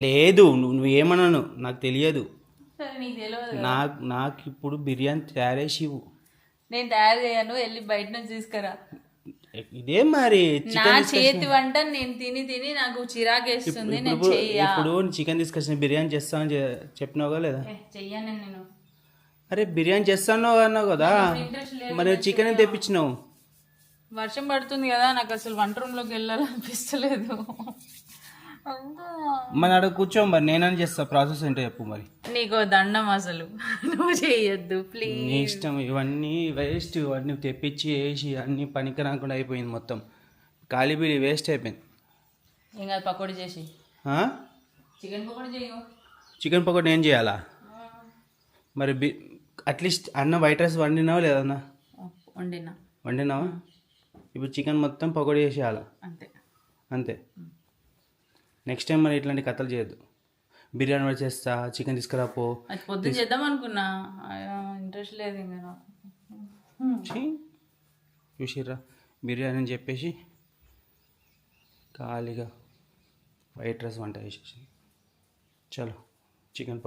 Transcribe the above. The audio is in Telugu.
లేదు నువ్వు ఏమన్నాను నాకు తెలియదు. సరే నీకు తెలియదు కదా. నాకు ఇప్పుడు బిర్యానీ తయారేసి ఇవ్వు. నేను తయారు చేయను, వెళ్ళి బయట నుంచి తీసుకురా. ఇదే మరి నా చేతి వంట నేను తిని తిని నాకు చిరాకేస్తుంది. నేను చెయ్యా. ఇప్పుడు చికెన్ తీసుకొచ్చిన బిర్యానీ చేస్తానని చెప్పినావుగా లేదా? చెయ్యాను నేను. అరే బిర్యానీ చేస్తాను అన్నావు కదా, మరి చికెన్ తెప్పించినావు. వర్షం పడుతుంది కదా, నాకు అసలు వంట రూమ్లోకి వెళ్ళాలనిపిస్తలేదు. మరి అక్కడ కూర్చో, మరి నేనని చేస్తా. ప్రాసెస్ ఏంటో చెప్పు మరి. నీకు దండం, అసలు నువ్వు చేయొద్దు ప్లీజ్. నీ ఇష్టం. ఇవన్నీ వేస్ట్, ఇవన్నీ తెప్పించి వేసి అన్నీ పనికి రాకుండా అయిపోయింది మొత్తం. కాలిబీడి వేస్ట్ అయిపోయింది. ఏం కాదు, పకోడీ చేసి. చికెన్ పకోడీ చేయు. చికెన్ పకోడీ ఏం చేయాలా? మరి అట్లీస్ట్ అన్న వైట్ రైస్ వండినావా లేదన్నా? వండినావా? ఇప్పుడు చికెన్ మొత్తం పకోడీ చేసేయాలా? అంతే. నెక్స్ట్ టైం మరి ఇట్లాంటి కథలు చేయొద్దు. బిర్యానీ కూడా చేస్తా, చికెన్ తీసుకురాపో. పొద్దున్న చేద్దాం అనుకున్నా, ఇంట్రెస్ట్ లేదు ఇంకా నాకు. చూసిర్రా బిర్యానీ అని చెప్పేసి ఖాళీగా వైట్ రైస్ వంట చేసేసి. చలో చికెన్